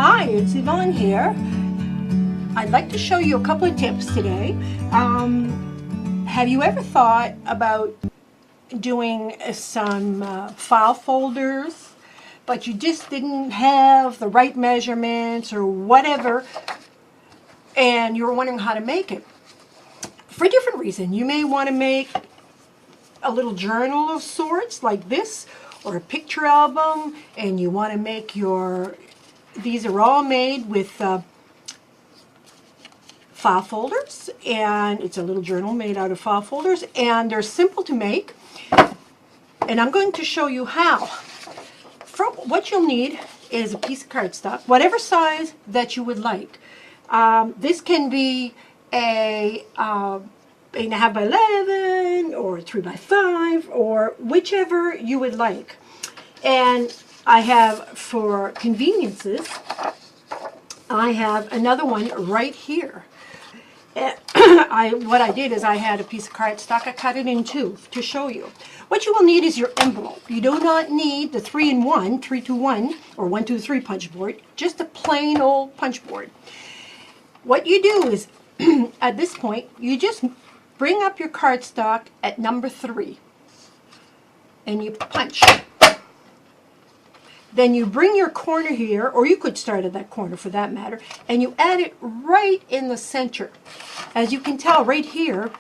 Hi, it's Yvonne here. I'd like to show you a couple of tips today. Have you ever thought about doing some file folders, but you just didn't have the right measurements or whatever, and you were wondering how to make it? For a different reason. You may want to make a little journal of sorts like this, or a picture album, and you want to make these are all made with file folders, and it's a little journal made out of file folders, and they're simple to make, and I'm going to show you how. What you'll need is a piece of cardstock, whatever size that you would like. This can be a 8.5 by 11 or a 3 by 5 or whichever you would like. And I have, for conveniences, I have another one right here. What I did is I had a piece of cardstock. I cut it in two to show you. What you will need is your envelope. You do not need the 3-in-1, 3-2-1, or 1-2-3 punch board, just a plain old punch board. What you do is, at this point, you just bring up your cardstock at number 3, and you punch. Then you bring your corner here, or you could start at that corner for that matter, and you add it right in the center. As you can tell right here,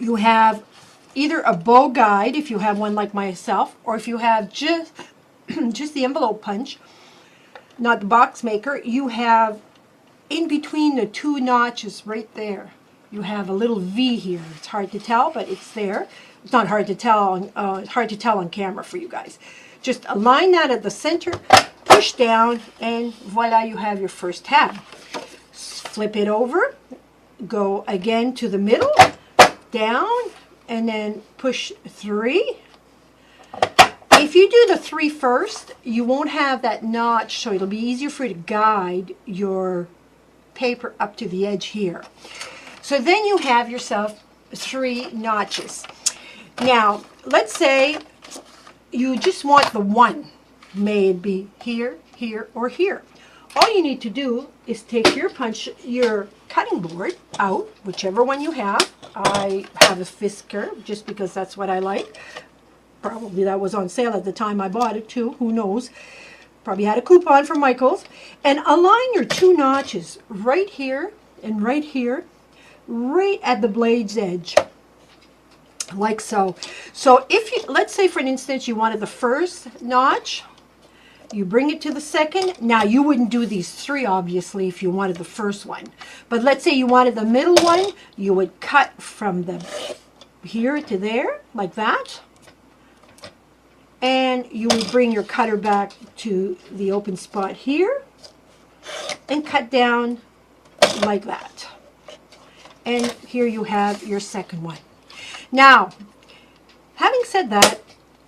you have either a bow guide, if you have one like myself, or if you have just the envelope punch, not the box maker, you have in between the two notches right there, you have a little V here. It's hard to tell, but it's there. It's not hard to tell. It's hard to tell on camera for you guys. Just align that at the center, push down, and voila, you have your first tab. Flip it over, go again to the middle, down, and then push 3. If you do the 3 first, you won't have that notch, so it'll be easier for you to guide your paper up to the edge here. So then you have yourself 3 notches. Now, let's say you just want the one, may it be here, here, or here. All you need to do is take your cutting board out, whichever one you have. I have a Fisker, just because that's what I like. Probably that was on sale at the time I bought it too, who knows. Probably had a coupon from Michael's. And align your 2 notches right here and right here, right at the blade's edge. Like so. So if you, let's say for an instance you wanted the first notch, you bring it to the second. Now you wouldn't do these 3 obviously if you wanted the first one, but let's say you wanted the middle one, you would cut from the here to there like that, and you would bring your cutter back to the open spot here and cut down like that, and here you have your second one. Now, having said that,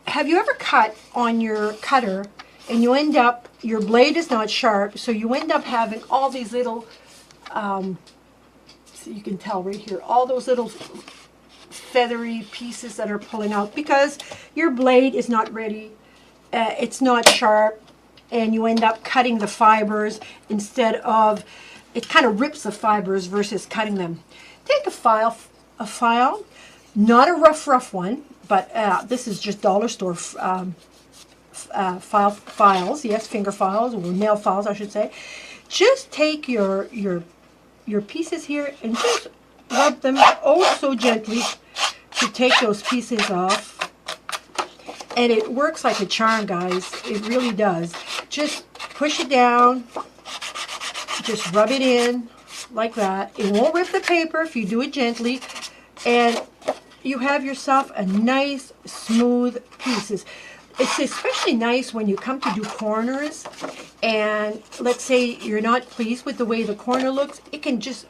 have you ever cut on your cutter and you end up, your blade is not sharp, so you end up having all these little, so you can tell right here, all those little feathery pieces that are pulling out because your blade is not ready, it's not sharp, and you end up cutting the fibers instead of, it kind of rips the fibers versus cutting them. Take a file, not a rough one, but this is just dollar store files, yes, finger files, or nail files I should say. Just take your pieces here and just rub them oh so gently to take those pieces off. And it works like a charm, guys. It really does. Just push it down, just rub it in like that. It won't rip the paper if you do it gently, and you have yourself a nice smooth pieces. It's especially nice when you come to do corners, and let's say you're not pleased with the way the corner looks, it can just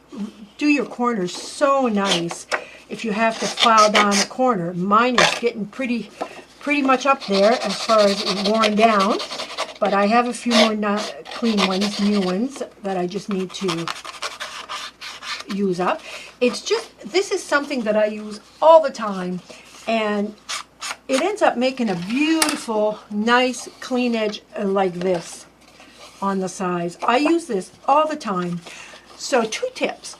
do your corners so nice if you have to file down the corner. Mine is getting pretty much up there as far as worn down, but I have a few more not clean ones, new ones, that I just need to use up. It's just, this is something that I use all the time, and it ends up making a beautiful, nice, clean edge like this. on the sides. I use this all the time. So 2 tips.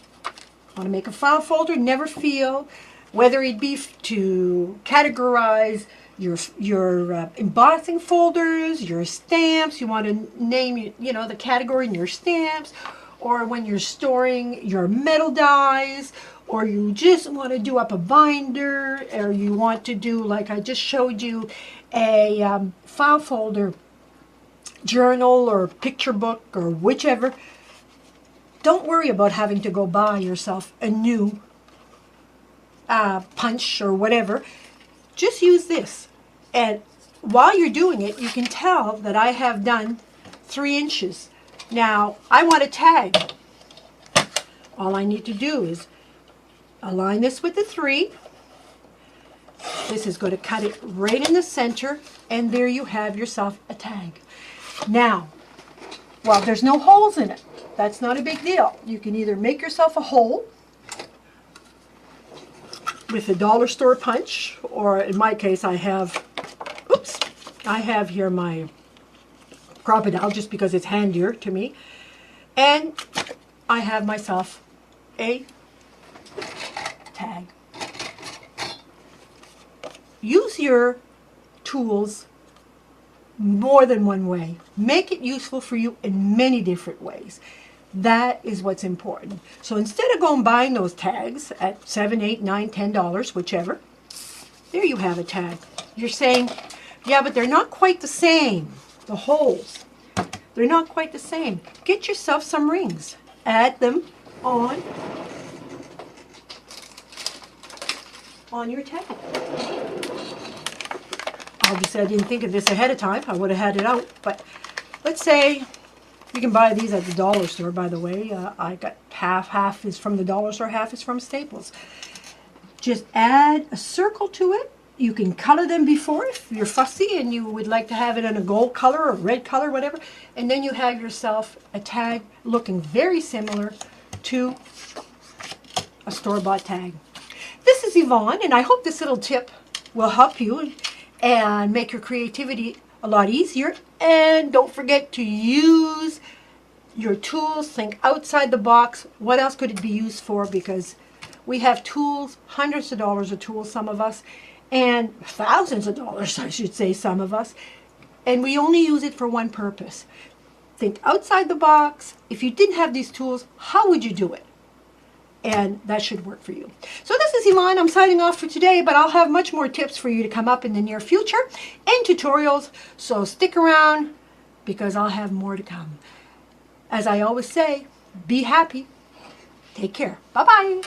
Want to make a file folder, never feel, whether it be to categorize your embossing folders, your stamps, you want to name, the category in your stamps, or when you're storing your metal dies, or you just want to do up a binder, or you want to do, like I just showed you, a file folder, journal or picture book or whichever. Don't worry about having to go buy yourself a new punch or whatever. Just use this. And while you're doing it, you can tell that I have done 3 inches. Now, I want a tag. All I need to do is align this with the 3. This is going to cut it right in the center, and there you have yourself a tag. Now, well, there's no holes in it. That's not a big deal. You can either make yourself a hole with a dollar store punch, or in my case I have here my crocodile just because it's handier to me, and I have myself a tag. Use your tools more than one way. Make it useful for you in many different ways. That is what's important. So instead of going buying those tags at $7, $8, $9, $10, whichever, there you have a tag. You're saying, yeah, but they're not quite the same. The holes, they're not quite the same. Get yourself some rings. Add them on your tag. Obviously, I didn't think of this ahead of time. I would have had it out. But let's say you can buy these at the dollar store, by the way. I got half is from the dollar store, half is from Staples. Just add a circle to it. You can color them before if you're fussy and you would like to have it in a gold color or red color, whatever. And then you have yourself a tag looking very similar to a store-bought tag. This is Yvonne, and I hope this little tip will help you and make your creativity a lot easier. And don't forget to use your tools. Think outside the box. What else could it be used for? Because we have tools, hundreds of dollars of tools, some of us, and thousands of dollars, I should say, some of us, and we only use it for one purpose. Think outside the box. If you didn't have these tools, how would you do it? And that should work for you. So this is Yvonne. I'm signing off for today, but I'll have much more tips for you to come up in the near future and tutorials. So stick around because I'll have more to come. As I always say, be happy. Take care. Bye-bye.